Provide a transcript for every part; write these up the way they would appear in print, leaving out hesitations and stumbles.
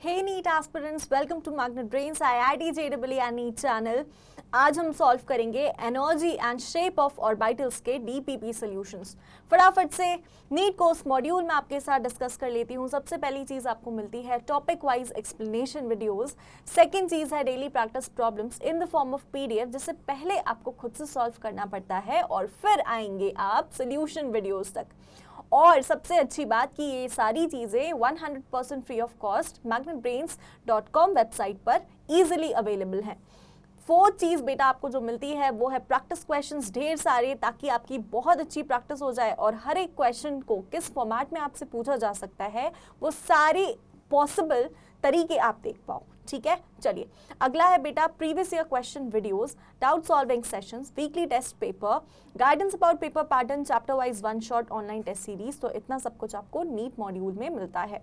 Hey NEET aspirants, welcome to Magnet Brains IIT JEE and NEET channel. आज हम solve करेंगे energy and shape of orbitals के DPP solutions. फटाफट से NEET course module में आपके साथ डिस्कस कर लेती हूँ। सबसे पहली चीज़ आपको मिलती है topic wise explanation videos. Second चीज़ है daily practice problems in the form of PDF, जिससे पहले आपको खुद से सॉल्व करना पड़ता है और फिर आएंगे आप सोल्यूशन वीडियोज़ तक। और सबसे अच्छी बात कि ये सारी चीज़ें 100% free of cost magnetbrains.com website पर इजीली अवेलेबल हैं। फोर्थ चीज़ बेटा आपको जो मिलती है वो है प्रैक्टिस क्वेश्चंस ढेर सारे, ताकि आपकी बहुत अच्छी प्रैक्टिस हो जाए और हर एक क्वेश्चन को किस फॉर्मेट में आपसे पूछा जा सकता है वो सारे पॉसिबल तरीके आप देख पाओ। ठीक है, चलिए अगला है बेटा previous year question videos, doubt solving sessions, weekly test paper, guidance about paper pattern, chapter wise one shot online test series. तो इतना सब कुछ आपको नीट मॉड्यूल में मिलता है।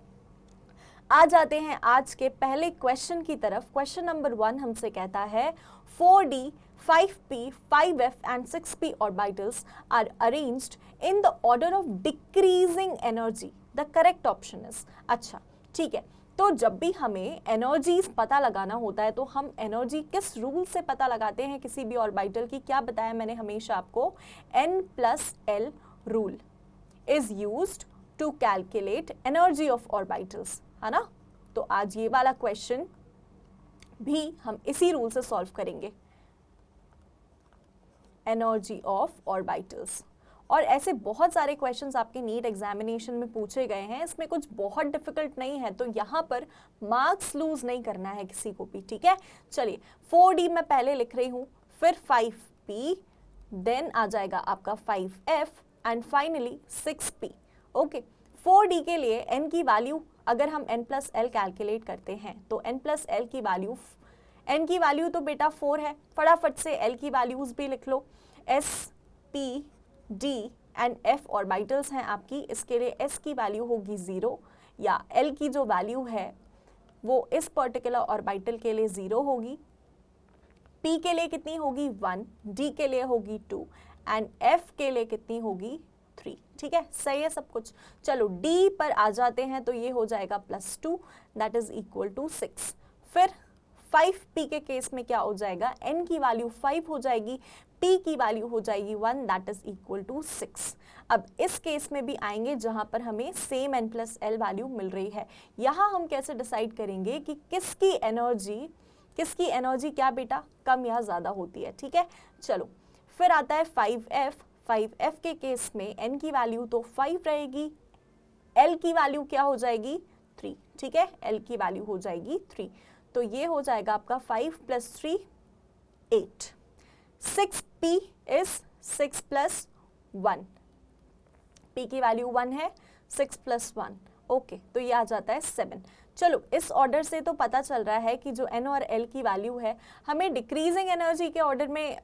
आ जाते हैं आज के पहले क्वेश्चन की तरफ। क्वेश्चन नंबर 1 हमसे कहता है 4D 5P 5F and 6P orbitals are arranged in the order of decreasing energy, the correct option is. अच्छा ठीक है, तो जब भी हमें एनर्जीज पता लगाना होता है तो हम एनर्जी किस रूल से पता लगाते हैं किसी भी ऑर्बिटल की? क्या बताया मैंने हमेशा आपको? N+L rule is used to calculate energy of orbitals, है ना। तो आज ये वाला क्वेश्चन भी हम इसी रूल से सॉल्व करेंगे, एनर्जी ऑफ ऑर्बिटल्स। और ऐसे बहुत सारे क्वेश्चंस आपके नीट एग्जामिनेशन में पूछे गए हैं, इसमें कुछ बहुत डिफिकल्ट नहीं है, तो यहाँ पर मार्क्स लूज नहीं करना है किसी को भी। ठीक है, चलिए 4D मैं पहले लिख रही हूँ, फिर 5P, देन आ जाएगा आपका 5F and finally 6P। Okay, 4D के लिए n की वैल्यू अगर हम N+L कैलकुलेट करते हैं तो N+L की वैल्यू, n की वैल्यू तो बेटा 4 है, फटाफट से L की वैल्यूज भी लिख लो। S, P, D and F orbitals हैं आपकी, इसके लिए S की वैल्यू होगी 0 या L की जो वैल्यू है वो इस पर्टिकुलर ऑर्बिटल के लिए 0 होगी। P के लिए कितनी होगी? 1, D के लिए होगी 2 एंड F के लिए कितनी होगी? 3। ठीक है, सही है सब कुछ। चलो D पर आ जाते हैं तो ये हो जाएगा +2 दैट इज इक्वल टू 6। फिर 5P के केस में क्या हो जाएगा? N की वैल्यू 5 हो जाएगी, P की वैल्यू हो जाएगी 1 दैट इज इक्वल टू 6। अब इस केस में भी आएंगे जहां पर हमें सेम N+L वैल्यू मिल रही है। यहां हम कैसे डिसाइड करेंगे कि किसकी एनर्जी क्या बेटा कम या ज्यादा होती है? ठीक है, चलो फिर आता है 5F। 5F के केस में N की वैल्यू तो 5 रहेगी, L की वैल्यू क्या हो जाएगी? 3। ठीक है, L की वैल्यू हो जाएगी 3, तो ये हो जाएगा आपका 5 + 3 8। 6P इज 6 + 1, P की वैल्यू 1 है, 6 + 1, ओके, तो ये आ जाता है 7। चलो इस ऑर्डर से तो पता चल रहा है कि जो N और L की वैल्यू है हमें डिक्रीजिंग एनर्जी के ऑर्डर में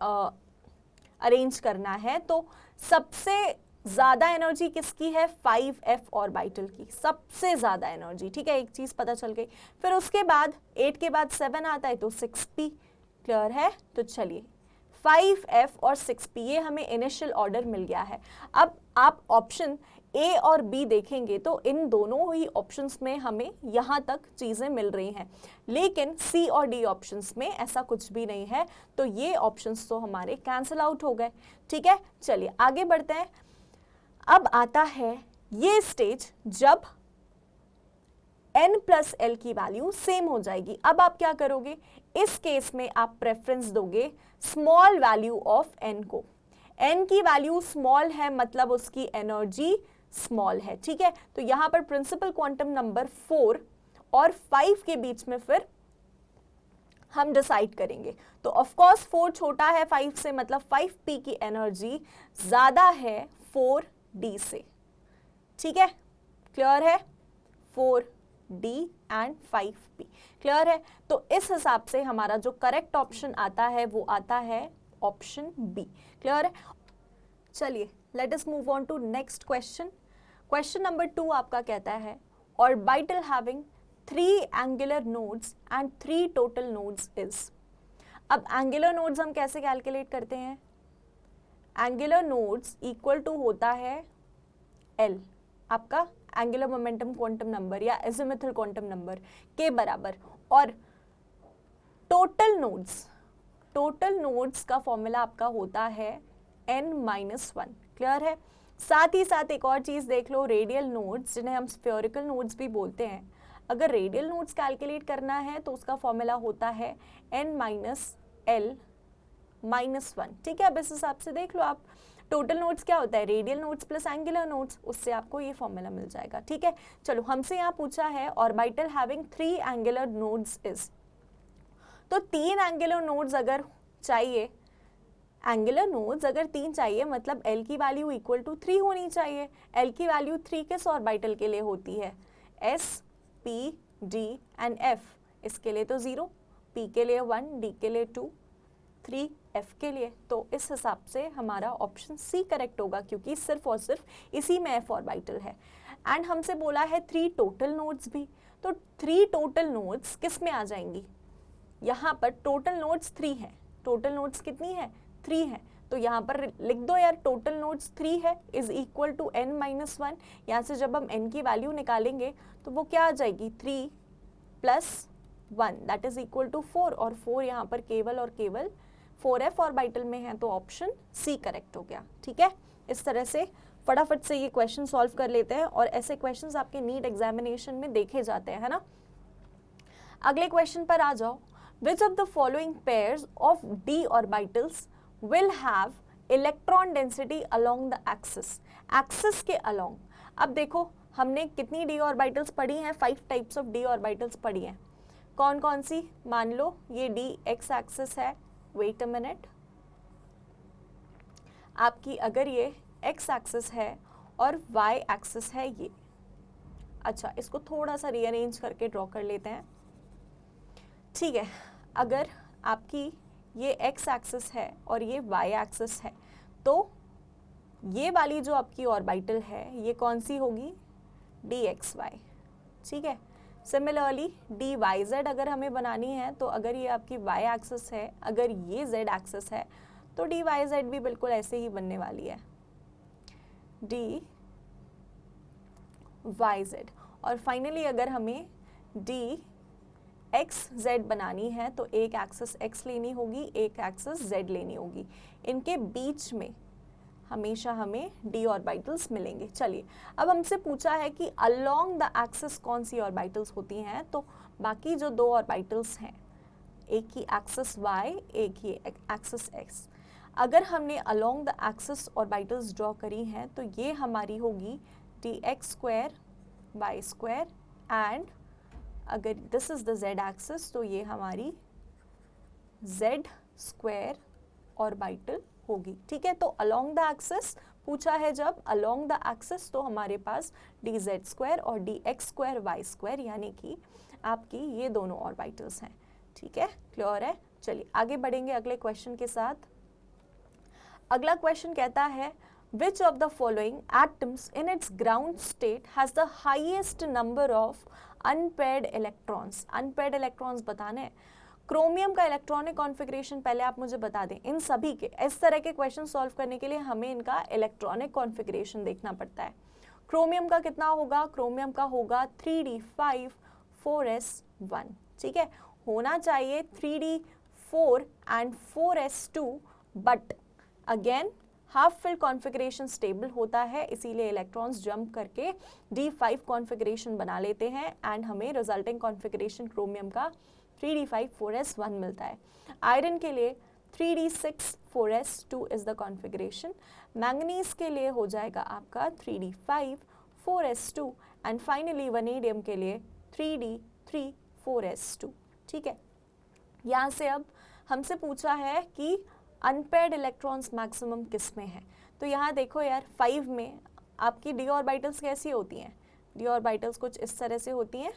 अरेंज करना है। तो सबसे ज़्यादा एनर्जी किसकी है? 5F ऑर्बिटल की सबसे ज़्यादा एनर्जी। ठीक है, एक चीज़ पता चल गई। फिर उसके बाद 8 के बाद 7 आता है तो 6P। क्लियर है? तो चलिए 5F और 6P ये हमें इनिशियल ऑर्डर मिल गया है। अब आप ऑप्शन A और B देखेंगे तो इन दोनों ही ऑप्शंस में हमें यहाँ तक चीज़ें मिल रही हैं, लेकिन C और D ऑप्शंस में ऐसा कुछ भी नहीं है, तो ये ऑप्शंस तो हमारे कैंसिल आउट हो गए। ठीक है, चलिए आगे बढ़ते हैं। अब आता है ये स्टेज जब N+L की वैल्यू सेम हो जाएगी। अब आप क्या करोगे? इस केस में आप प्रेफरेंस दोगे स्मॉल वैल्यू ऑफ N को। N की वैल्यू स्मॉल है मतलब उसकी एनर्जी स्मॉल है। ठीक है, तो यहां पर प्रिंसिपल क्वांटम नंबर 4 और 5 के बीच में फिर हम डिसाइड करेंगे। तो ऑफ कोर्स 4 छोटा है 5 से, मतलब 5P की एनर्जी ज्यादा है 4D से। ठीक है, क्लियर है? 4D एंड 5P क्लियर है? तो इस हिसाब से हमारा जो करेक्ट ऑप्शन आता है वो आता है ऑप्शन B। क्लियर है? चलिए let us move on to next question. Question number 2 आपका कहता है orbital having 3 angular nodes and 3 total nodes is. अब एंगुलर नोड्स हम कैसे कैलकुलेट करते हैं? एंगुलर नोड्स इक्वल टू होता है L, आपका एंगुलर मोमेंटम क्वांटम नंबर या एजिमुथल क्वांटम नंबर के बराबर। और टोटल नोड्स का फॉर्मूला आपका होता है n-1। क्लियर है? साथ ही साथ एक और चीज देख लो, रेडियल नोड्स जिन्हें हम स्फेरिकल नोड्स भी बोलते हैं, अगर रेडियल नोड्स कैलकुलेट करना है तो उसका फॉर्मूला होता है n-l-1। ठीक है, अब इस हिसाब से देख लो आप, टोटल नोड्स क्या होता है, radial nodes plus angular nodes, उससे आपको ये फॉर्मूला मिल जाएगा। ठीक है, चलो हमसे यहाँ पूछा है orbital having 3 angular nodes is, तो 3 एंगुलर नोड्स अगर चाहिए, एंगुलर नोड्स अगर 3 चाहिए मतलब L की वैल्यू इक्वल टू 3 होनी चाहिए। L की वैल्यू 3 किस ऑर्बिटल के लिए होती है, S, P, D and F। इसके लिए तो 0, P के लिए 1, D के लिए 2, 3 F के लिए। तो इस हिसाब से हमारा ऑप्शन C करेक्ट होगा, क्योंकि सिर्फ और सिर्फ इसी में F ऑर्बिटल है। एंड हमसे बोला है 3 टोटल नोड्स भी, तो 3 टोटल नोड्स किस में आ जाएंगी, यहाँ पर टोटल नोड्स 3 हैं। टोटल नोड्स कितनी है, 3 है, तो यहाँ पर लिख दो यार, टोटल नोड्स 3 है इज इक्वल टू n-1। यहाँ से जब हम n की वैल्यू निकालेंगे तो वो क्या आ जाएगी, 3 + 1 दैट इज इक्वल टू 4, और 4 यहाँ पर केवल और केवल 4f ऑर्बिटल में है, तो ऑप्शन C करेक्ट हो गया। ठीक है, इस तरह से फटाफट से ये क्वेश्चन सॉल्व कर लेते हैं, और ऐसे क्वेश्चंस आपके नीट एग्जामिनेशन में देखे जाते हैं, है ना। अगले क्वेश्चन पर आ जाओ। Which of the following pairs of d orbitals will have electron density along the axis? Axis के along। अब देखो हमने कितनी d orbitals पढ़ी हैं, 5 types of d orbitals पढ़ी हैं। कौन कौन सी, मान लो ये d x axis है, wait a minute, आपकी अगर ये x axis है और y axis है ये, अच्छा इसको थोड़ा सा रीअरेंज करके ड्रॉ कर लेते हैं। ठीक है, अगर आपकी ये x एक्सिस है और ये y एक्सिस है, तो ये वाली जो आपकी ऑर्बिटल है ये कौन सी होगी, dxy। ठीक है, सिमिलरली dyz अगर हमें बनानी है, तो अगर ये आपकी y एक्सिस है, अगर ये z एक्सिस है, तो dyz भी बिल्कुल ऐसे ही बनने वाली है, dyz। और फाइनली अगर हमें dxz बनानी है तो एक एक्सिस x लेनी होगी, एक एक्सिस z लेनी होगी, इनके बीच में हमेशा हमें d ऑर्बिटल्स मिलेंगे। चलिए, अब हमसे पूछा है कि अलोंग द एक्सिस कौन सी ऑर्बिटल्स होती हैं, तो बाकी जो 2 ऑर्बिटल्स हैं, एक ही एक्सिस y, एक ही एक्सिस x, अगर हमने along the axis orbitals draw करी हैं तो ये हमारी होगी dx² y² एंड अगर this is the z axis तो ये हमारी z² ऑर्बिटल होगी। ठीक है, तो अलोंग द एक्सिस पूछा है, जब अलोंग द एक्सिस तो हमारे पास dz² और dx² y² यानी कि आपकी ये दोनों ऑर्बिटल्स हैं। ठीक है, क्लियर है। चलिए आगे बढ़ेंगे अगले क्वेश्चन के साथ। अगला क्वेश्चन कहता है which of the following atoms in its ground state has the highest number of unpaired electrons? unpaired electrons बताने हैं। क्रोमियम का इलेक्ट्रॉनिक कॉन्फ़िगरेशन पहले आप मुझे बता दें। इन सभी के इस तरह के क्वेश्चन सॉल्व करने के लिए हमें इनका इलेक्ट्रॉनिक कॉन्फ़िगरेशन देखना पड़ता है। क्रोमियम का कितना होगा, क्रोमियम का होगा 3d5 4s1। ठीक है, होना चाहिए 3d4 and 4s2, but again half fill configuration stable होता है, इसीलिए इलेक्ट्रॉन्स जंप करके d5 कॉन्फ़िगरेशन बना लेते हैं एंड हमें रिजल्टिंग कॉन्फ़िगरेशन क्रोमियम का 3d5 4s1 मिलता है। आयरन के लिए 3d6 4s2 is the configuration. Manganese के लिए हो जाएगा आपका 3d5 4s2 and finally vanadium के लिए 3d3 4s2। ठीक है, यहाँ से अब हमसे पूछा है कि अनपेयर्ड इलेक्ट्रॉन्स मैक्सिमम किस में है। तो यहाँ देखो यार 5 में आपकी d ऑर्बिटल्स कैसी होती हैं, d ऑर्बिटल्स कुछ इस तरह से होती हैं,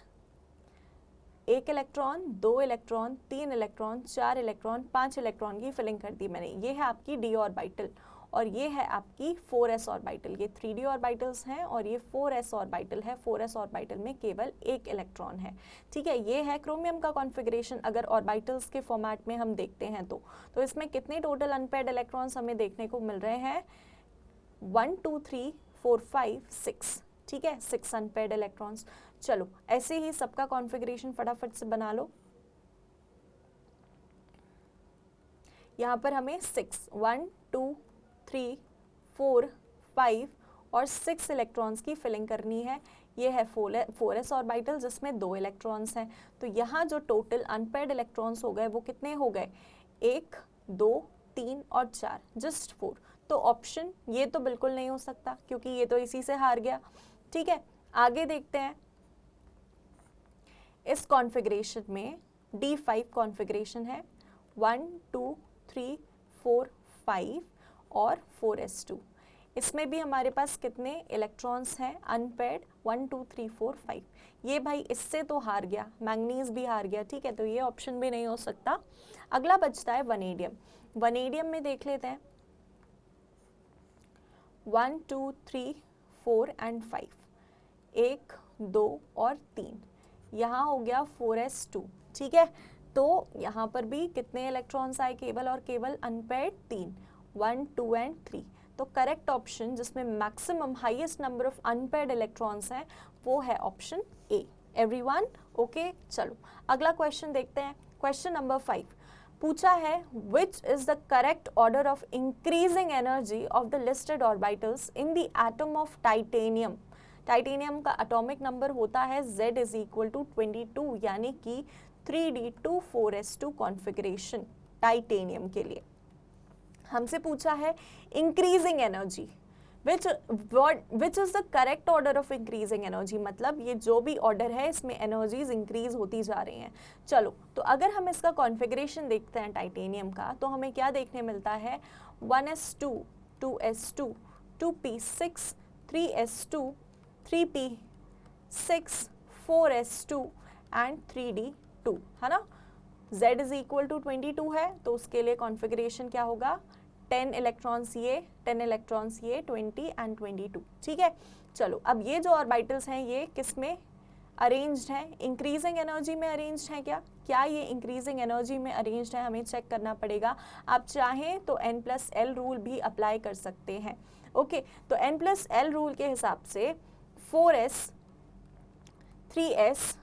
1 electron, 2 electron, 3 electron, 4 electron, 5 electron की फिलिंग कर दी मैंने। ये है आपकी d ऑर्बिटल और ये है आपकी 4s ऑर्बिटल। ये 3d ऑर्बिटल्स हैं और ये 4s ऑर्बिटल है। 4s ऑर्बिटल में केवल 1 इलेक्ट्रॉन है। ठीक है, ये है क्रोमियम का कॉन्फ़िगरेशन। अगर ऑर्बिटल्स के फॉर्मेट में हम देखते हैं तो इसमें कितने टोटल अनपेयर्ड इलेक्ट्रॉन्स हमें देखने को मिल रहे हैं, 1 2 3 4 5 6। ठीक है, 6 अनपेयर्ड इलेक्ट्रॉन्स। चलो ऐसे ही सबका कॉन्फ़िगरेशन फटाफट से बना लो। यहाँ पर हमें 6 1 2 3 4 5 और 6 इलेक्ट्रॉन्स की फिलिंग करनी है। ये है 4s ऑर्बिटल जिसमें 2 इलेक्ट्रॉन्स हैं। तो यहाँ जो टोटल अनपेयर्ड इलेक्ट्रॉन्स हो गए वो कितने हो गए, 1 2 3 और 4, जस्ट 4। तो ऑप्शन ये तो बिल्कुल नहीं हो सकता क्योंकि ये तो इसी से हार गया। ठीक है, आगे देखते हैं। इस कॉन्फ़िगरेशन में D5 कॉन्फ़िगरेशन है, 1 2 3 4 5 और 4s2। इसमें भी हमारे पास कितने इलेक्ट्रॉन्स हैं अनपेयर्ड, 1 2 3 4 5। ये भाई इससे तो हार गया, मैंगनीज भी हार गया। ठीक है, तो ये ऑप्शन भी नहीं हो सकता। अगला बचता है वनेडियम। वनेडियम में देख लेते हैं 1 2 3 4 एंड 5, 1 2 और 3। यहाँ हो गया 4s2। ठीक है, तो यहाँ पर भी कितने इलेक्ट्रॉन्स आए, केवल और केवल अनपेयर्ड 3, 1 2 एंड 3। तो करेक्ट ऑप्शन जिसमें maximum highest number of unpaired electrons हैं वो है ऑप्शन ए। Everyone okay? चलो अगला क्वेश्चन देखते हैं। क्वेश्चन नंबर 5 पूछा है, which is the correct order of increasing energy of the listed orbitals in the atom of titanium. Titanium का एटॉमिक नंबर होता है Z इज इक्वल टू 22, यानी कि 3d24s2 कॉन्फ़िगरेशन टाइटेनियम के लिए। हमसे पूछा है increasing energy, which is the correct order of increasing energy, मतलब ये जो भी ऑर्डर है इसमें एनर्जीज इंक्रीज होती जा रही हैं। चलो तो अगर हम इसका कॉन्फ़िगरेशन देखते हैं टाइटेनियम का, तो हमें क्या देखने मिलता है, 1s2 2s2 2p6 3s2 3p6 4s2 and 3d2, है ना। Z इज इक्वल टू 22 है तो उसके लिए कॉन्फ़िगरेशन क्या होगा, 10 इलेक्ट्रॉन्स ये 10 इलेक्ट्रॉन्स ये 20 एंड 22। ठीक है, चलो अब ये जो ऑर्बिटल्स हैं ये किस में अरेंज्ड हैं, इंक्रीजिंग एनर्जी में अरेंज्ड हैं क्या ये इंक्रीजिंग एनर्जी में अरेंज्ड है, हमें चेक करना पड़ेगा। आप चाहें तो n+l रूल भी अप्लाई कर सकते हैं। ओके, तो n+l रूल के हिसाब से 4s 3s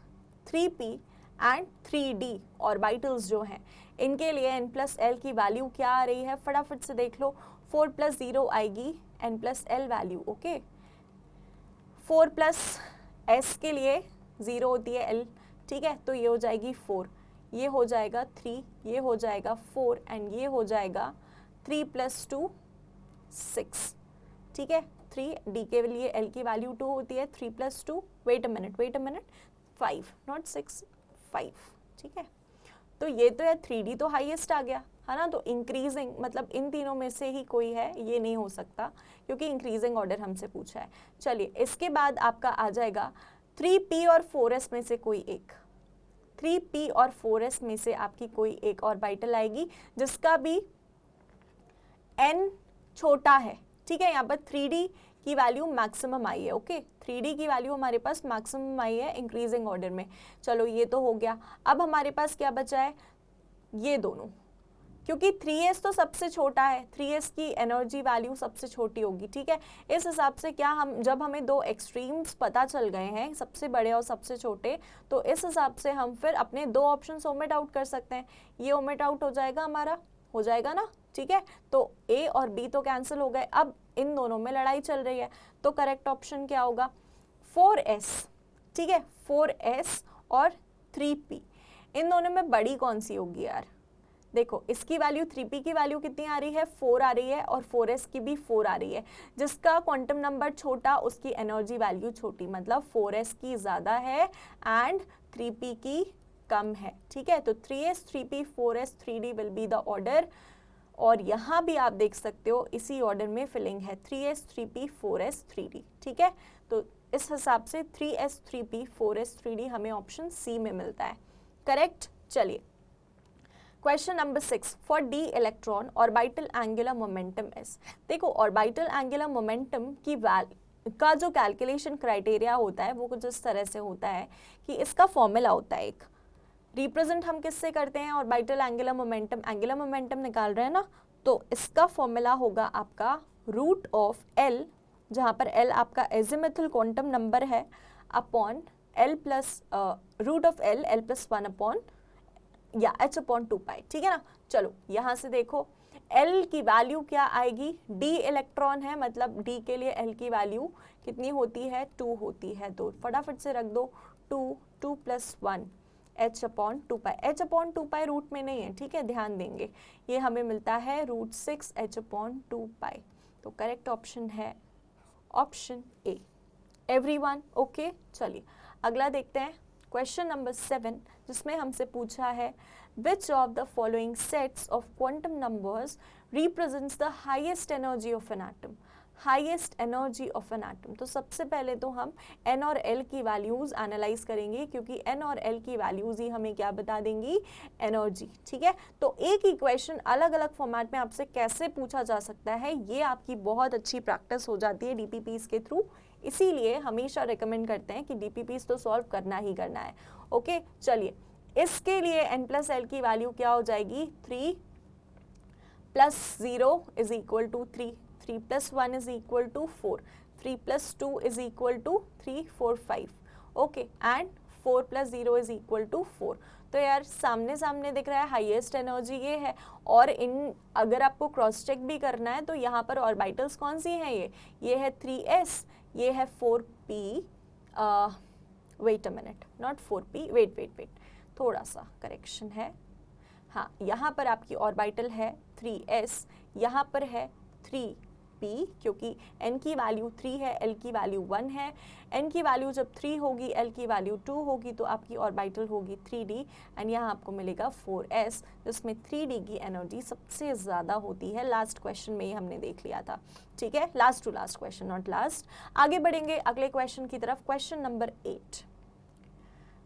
3p and 3d orbitals जो हैं इनके लिए n+l की वैल्यू क्या आ रही है, फटाफट से देख लो। 4 + 0 आएगी n+l वैल्यू। ओके, 4 + s के लिए 0 होती है l। ठीक है, तो ये हो जाएगी 4, ये हो जाएगा 3, ये हो जाएगा 4 एंड ये हो जाएगा 3 + 2 6। ठीक है, 3d के लिए l की वैल्यू 2 होती है, 3 + 2 वेट अ मिनट 5 नॉट 6 5। ठीक है, तो ये तो है 3d तो हाईएस्ट आ गया, है ना। तो इंक्रीजिंग मतलब इन तीनों में से ही कोई है, ये नहीं हो सकता क्योंकि इंक्रीजिंग ऑर्डर हमसे पूछा है। चलिए इसके बाद आपका आ जाएगा 3p और 4s में से कोई एक, 3p और 4s में से आपकी कोई एक ऑर्बिटल आएगी जिसका भी n छोटा है। ठीक है, यहाँ पर 3d की वैल्यू मैक्सिमम आई है। ओके, 3d की वैल्यू हमारे पास मैक्सिमम आई है इंक्रीजिंग ऑर्डर में। चलो ये तो हो गया। अब हमारे पास क्या बचा है, ये दोनों, क्योंकि 3s तो सबसे छोटा है, 3s की एनर्जी वैल्यू सबसे छोटी होगी। ठीक है, इस हिसाब से क्या हम जब हमें दो एक्सट्रीम्स पता चल गए हैं, सबसे बड़े और सबसे छोटे, तो इस हिसाब से हम फिर अपने दो ऑप्शंस ओमिट आउट कर सकते हैं। ये ओमिट आउट हो जाएगा, हमारा हो जाएगा ना। ठीक है, तो A और B तो कैंसिल हो गए। अब इन दोनों में लड़ाई चल रही है, तो करेक्ट ऑप्शन क्या होगा, 4s। ठीक है, 4s और 3p, इन दोनों में बड़ी कौन सी होगी यार। देखो इसकी वैल्यू 3p की वैल्यू कितनी आ रही है, 4 आ रही है, और 4s की भी 4 आ रही है। जिसका क्वांटम नंबर छोटा उसकी एनर्जी वैल्यू छोटी, मतलब 4s की ज़्यादा है एंड 3p की कम है। ठीक है, तो 3s 3p 4s 3d will be the order. और यहाँ भी आप देख सकते हो इसी ऑर्डर में फिलिंग है, 3s 3p 4s 3d। ठीक है, तो इस हिसाब से 3s 3p 4s 3d हमें ऑप्शन सी में मिलता है करेक्ट। चलिए question number 6, for d electron orbital angular momentum is. देखो ऑर्बिटल एंगुलर मोमेंटम की का जो कैलकुलेशन क्राइटेरिया होता है वो कुछ इस तरह से होता है कि इसका फॉर्मूला होता है एक, रिप्रेजेंट हम किससे करते हैं, ऑर्बिटल एंगुलर मोमेंटम निकाल रहे हैं ना, तो इसका फॉर्मूला होगा आपका √L जहाँ पर L आपका एजिमुथल क्वांटम नंबर है upon L plus root of L plus 1 upon या h अपॉन 2 पाई, ठीक है ना। चलो यहाँ से देखो L की वैल्यू क्या आएगी, D इलेक्ट्रॉन है, मतलब D के लिए L की वैल्यू कितनी होती है, 2 होती है। तो फटाफट से रख दो 2 प्लस 1 h अपॉन 2 पाई। h अपॉन 2 पाई रूट में नहीं है, ठीक है, ध्यान देंगे। ये हमें मिलता है रूट 6 h अपॉन 2 पाई। तो करेक्ट ऑप्शन है ऑप्शन ए। Everyone okay. चलिए अगला देखते हैं क्वेश्चन नंबर 7, जिसमें हमसे पूछा है which of the following sets of quantum numbers represents the highest energy of an atom, highest energy of an atom. तो सबसे पहले तो हम n और l की वैल्यूज एनालाइज करेंगे, क्योंकि n और l की वैल्यूज ही हमें क्या बता देंगी, एनर्जी, ठीक है। तो एक ही क्वेश्चन अलग अलग फॉर्मेट में आपसे कैसे पूछा जा सकता है, ये आपकी बहुत अच्छी प्रैक्टिस हो जाती है डीपीपीस के थ्रू। इसीलिए हमेशा रिकमेंड करते हैं कि डीपीपीस तो सॉल्व करना ही करना है। ओके चलिए, इसके लिए n प्लस l की वैल्यू क्या हो जाएगी, 3 plus 0 is equal to 3, 3 plus 1 is equal to 4, 3 plus 2 is equal to 3, 4, 5, okay, and 4 plus 0 is equal to 4। तो यार सामने सामने दिख रहा है हाईएस्ट एनर्जी ये है। और इन अगर आपको क्रॉस चेक भी करना है तो यहाँ पर ऑर्बिटल्स कौन सी हैं, ये है 3s, ये है 4p, wait a minute, not 4p, wait, थोड़ा सा करेक्शन है। हाँ, यहाँ पर आपकी ऑर्बिटल है 3s, यहाँ पर है 3p, क्योंकि n की वैल्यू 3 है, l की वैल्यू 1 है। n की वैल्यू जब 3 होगी, l की वैल्यू 2 होगी, तो आपकी ऑर्बिटल होगी 3d, एंड यहाँ आपको मिलेगा 4s, जिसमें 3d की एनर्जी सबसे ज़्यादा होती है। लास्ट क्वेश्चन में ही हमने देख लिया था, ठीक है, last to last question, not last. आगे बढ़ेंगे अगले क्वेश्चन की तरफ, क्वेश्चन नंबर 8।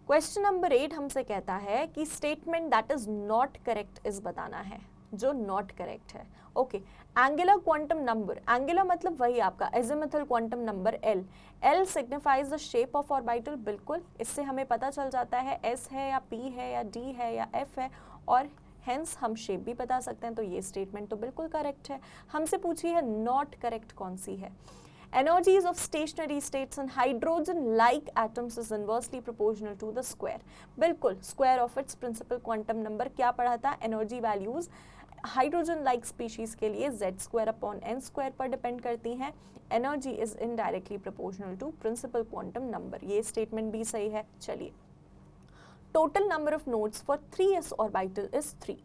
क्वेश्चन नंबर 8 हमसे कहता है कि statement that is not correct is बताना है, जो नॉट करेक्ट है। Okay, angular quantum number, angular मतलब वही आपका azimuthal quantum number L signifies the shape of orbital. बिल्कुल, इससे हमें पता चल जाता है S है या P है या D है या F है, और हेंस हम शेप भी बता सकते हैं। तो ये स्टेटमेंट तो बिल्कुल करेक्ट है। हमसे पूछी है नॉट करेक्ट कौन सी है। Energies of stationary states and hydrogen-like atoms is inversely proportional to the square. बिल्कुल, square of its principal quantum number क्या पढ़ा था, energy values hydrogen like species के लिए z square upon n square पर depend करती हैं। Energy is indirectly proportional to principal quantum number, ये स्टेटमेंट भी सही है। चलिए, total number of nodes for 3s orbital is 3।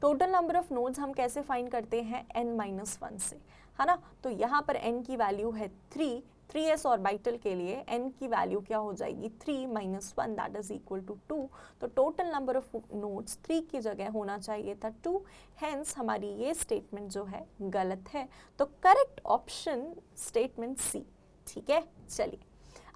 Total number of nodes हम कैसे फाइंड करते हैं, n-1 से, है ना। तो यहाँ पर n की वैल्यू है 3, 3s ऑर्बिटल के लिए n की वैल्यू क्या हो जाएगी, 3 - 1 दैट इज इक्वल टू 2। तो टोटल नंबर ऑफ नोड्स 3 की जगह होना चाहिए था 2, हेंस हमारी ये स्टेटमेंट जो है गलत है। तो करेक्ट ऑप्शन स्टेटमेंट सी, ठीक है। चलिए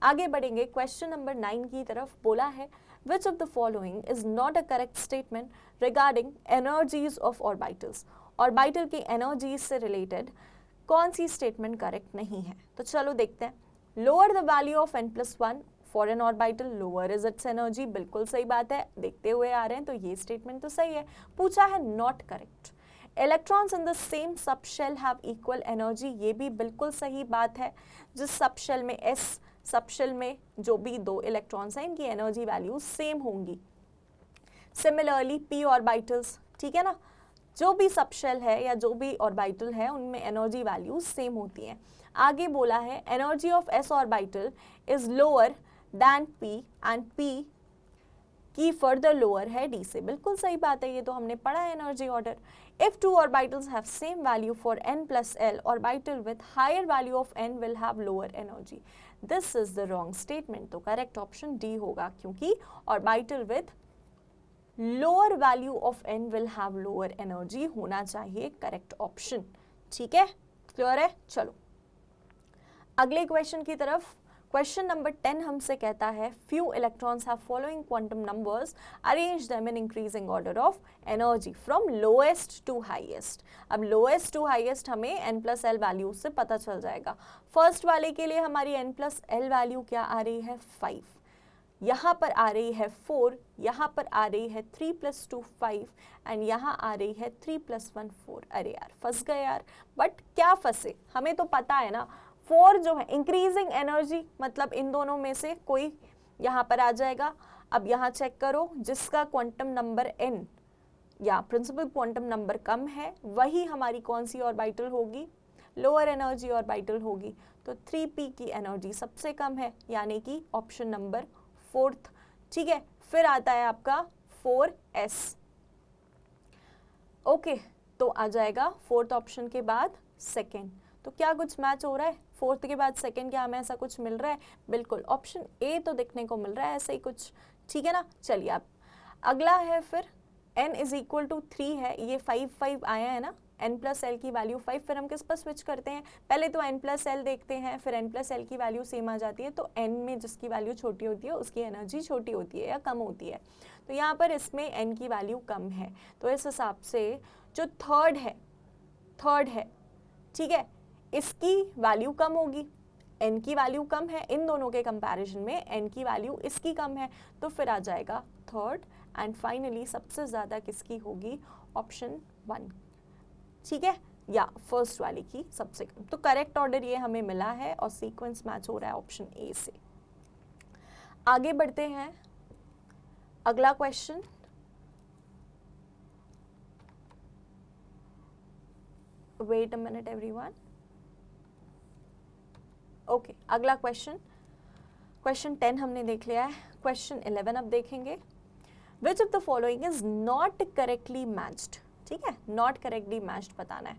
आगे बढ़ेंगे क्वेश्चन नंबर 9 की तरफ। बोला है which of the following is not a correct statement regarding energies of orbitals। Orbital की एनर्जीज से रिलेटेड कौन सी स्टेटमेंट करेक्ट नहीं है। तो चलो देखते हैं। Lower the value of n+1 for an orbital lower is it's energy, बिल्कुल सही बात है, देखते हुए आ रहे हैं, तो ये स्टेटमेंट तो सही है। पूछा है not correct. Electrons in the same सब शेल हैव इक्वल एनर्जी, ये भी बिल्कुल सही बात है। जिस सब शेल में s सब शेल में जो भी 2 इलेक्ट्रॉन्स हैं, इनकी एनर्जी वैल्यू सेम होंगी। सिमिलरली p ऑर्बिटल्स, ठीक है ना, जो भी सब शेल है या जो भी ऑर्बिटल है उनमें एनर्जी वैल्यूज सेम होती हैं। आगे बोला है energy of s orbital is lower than p and p की फर्दर लोअर है d से, बिल्कुल सही बात है, ये तो हमने पढ़ा है energy order. If two orbitals have same value for n plus l, orbital with higher value of n will have lower energy. This is the wrong statement. तो correct option D होगा, क्योंकि orbital with lower value of n will have lower energy होना चाहिए correct option, ठीक है, clear है। चलो अगले क्वेश्चन की तरफ। क्वेश्चन नंबर 10 हमसे कहता है few electrons have following quantum numbers, arrange them in increasing order of energy from lowest to highest। अब lowest to highest हमें n plus l वैल्यू से पता चल जाएगा। फर्स्ट वाले के लिए हमारी n plus l वैल्यू क्या आ रही है, 5, यहाँ पर आ रही है 4, यहाँ पर आ रही है 3 + 2 5, एंड यहाँ आ रही है 3 + 1 4। अरे यार फंस गए यार, बट क्या फंसे, हमें तो पता है ना 4 जो है इंक्रीजिंग एनर्जी, मतलब इन दोनों में से कोई यहाँ पर आ जाएगा। अब यहाँ चेक करो, जिसका क्वांटम नंबर n या प्रिंसिपल क्वांटम नंबर कम है वही हमारी कौन सी ऑर्बिटल होगी, लोअर एनर्जी ऑर्बिटल होगी। तो 3p की एनर्जी सबसे कम है, यानी कि ऑप्शन नंबर 4th। ठीक है, फिर आता है आपका 4s। ओके, तो आ जाएगा 4th ऑप्शन के बाद 2nd। तो क्या कुछ मैच हो रहा है, 4th के बाद 2nd, क्या हमें ऐसा कुछ मिल रहा है? बिल्कुल, ऑप्शन ए तो देखने को मिल रहा है ऐसे ही कुछ। ठीक है ना, चलिए अब अगला है फिर n इज इक्वल टू 3 है, ये 5 आया है ना, n प्लस एल की वैल्यू 5। फिर हम किस पर स्विच करते हैं, पहले तो n प्लस एल देखते हैं, फिर n प्लस एल की वैल्यू सेम आ जाती है। तो n में जिसकी वैल्यू छोटी होती है उसकी एनर्जी छोटी होती है या कम होती है। तो यहाँ पर इसमें n की वैल्यू कम है, तो इस हिसाब से जो थर्ड है, ठीक है, इसकी वैल्यू कम होगी, n की वैल्यू कम है, इन दोनों के कंपैरिजन में n की वैल्यू इसकी कम है, तो फिर आ जाएगा थर्ड। एंड फाइनली सबसे ज़्यादा किसकी होगी, ऑप्शन 1। ठीक है, या फर्स्ट वाली की सबसे कम। तो करेक्ट ऑर्डर ये हमें मिला है और सीक्वेंस मैच हो रहा है ऑप्शन ए से। आगे बढ़ते हैं, अगला question. Wait a minute everyone. Okay, अगला क्वेश्चन 10 हमने देख लिया है। क्वेश्चन 11 अब देखेंगे। Which of the following is not correctly matched? ठीक है, नॉट करेक्टली मैच्ड बताना है।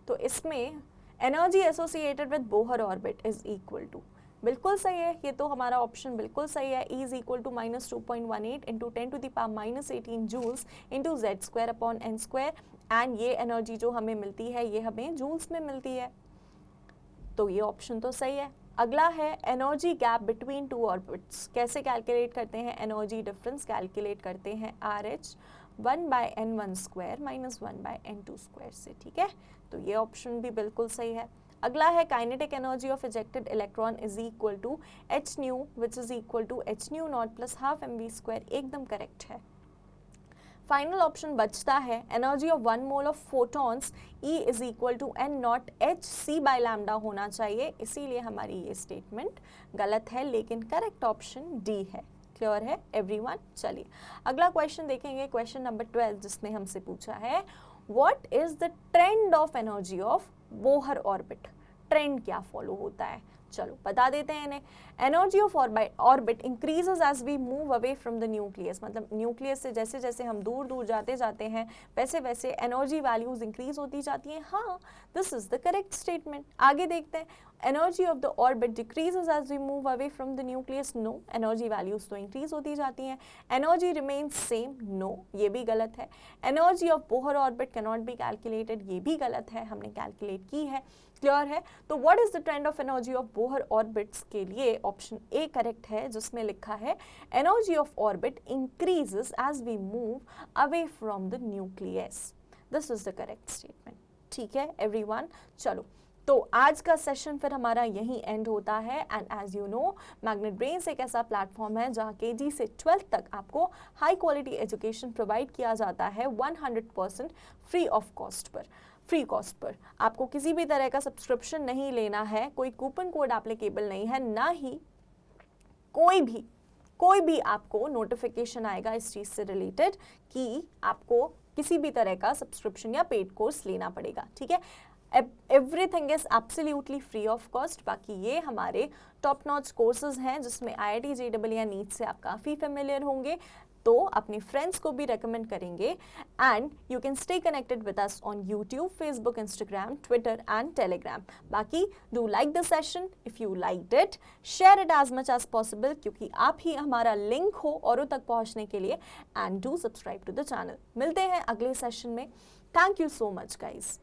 तो इसमें energy associated with Bohr orbit is equal to, बिल्कुल सही है, ये तो हमारा ऑप्शन बिल्कुल सही है। E is equal to -2.18 into 10⁻⁻18 joules into z² upon n²। And ये एनर्जी जो हमें मिलती है ये हमें जूल्स में मिलती है, तो ये ऑप्शन तो सही है। अगला है energy gap between two orbits, कैसे कैलकुलेट करते हैं? एनर्जी डिफरेंस कैलकुलेट करते हैं RH 1/n1² माइनस 1/n2² से। ठीक है, तो ये ऑप्शन भी बिल्कुल सही है। अगला है kinetic energy of ejected electron is equal to h nu which is equal to h nu not plus half mv², एकदम करेक्ट है। फाइनल ऑप्शन बचता है energy of 1 mole of photons E is equal to n not h c/λ होना चाहिए, इसीलिए हमारी ये statement गलत है, लेकिन करेक्ट ऑप्शन D है। क्लियर है एवरीवन? चलिए अगला क्वेश्चन देखेंगे, क्वेश्चन नंबर 12, जिसने हमसे पूछा है what is the trend of energy of Bohr orbit. Trend क्या फॉलो होता है, चलो बता देते हैं इन्हें। Energy of orbit increases as we move away from the nucleus, मतलब न्यूक्लियस से जैसे जैसे हम दूर दूर जाते हैं वैसे वैसे एनर्जी वैल्यूज इंक्रीज होती जाती हैं। हाँ, this is the correct statement. आगे देखते हैं, energy of the orbit decreases as we move away from the nucleus. No, energy values तो इंक्रीज होती जाती हैं। Energy remains same. नो, ये भी गलत है। Energy of Bohr orbit can not be calculated, ये भी गलत है, हमने कैलकुलेट की है। क्लियर है? तो what is the trend of energy of Bohr orbits के लिए ऑप्शन ए करेक्ट है, जिसमें लिखा है energy of orbit increases as we move away from the nucleus. This is the correct statement. ठीक है एवरीवन? चलो, तो आज का सेशन फिर हमारा यहीं एंड होता है। And as you know, Magnet Brains एक ऐसा प्लेटफॉर्म है जहाँ KG से 12th तक आपको हाई क्वालिटी एजुकेशन प्रोवाइड किया जाता है 100% free of cost per. Free cost per आपको किसी भी तरह का सब्सक्रिप्शन नहीं लेना है, कोई कूपन कोड एप्लीकेबल नहीं है, ना ही कोई भी आपको नोटिफिकेशन आएगा इस चीज़ से रिलेटेड कि आपको किसी भी तरह का सब्सक्रिप्शन या पेड कोर्स लेना पड़ेगा। ठीक है, everything is absolutely free of cost. बाकी ये हमारे टॉप नॉच कोर्सेज हैं जिसमें IIT JEE या नीट से आप काफ़ी फेमिलियर होंगे, तो अपने फ्रेंड्स को भी रेकमेंड करेंगे। And you can stay connected with us on YouTube, Facebook, Instagram, Twitter and Telegram. बाकी do like the session, if you liked it share it as much as possible, क्योंकि आप ही हमारा लिंक हो औरों तक पहुंचने के लिए। And do subscribe to the channel. मिलते हैं अगले सेशन में। Thank you so much guys.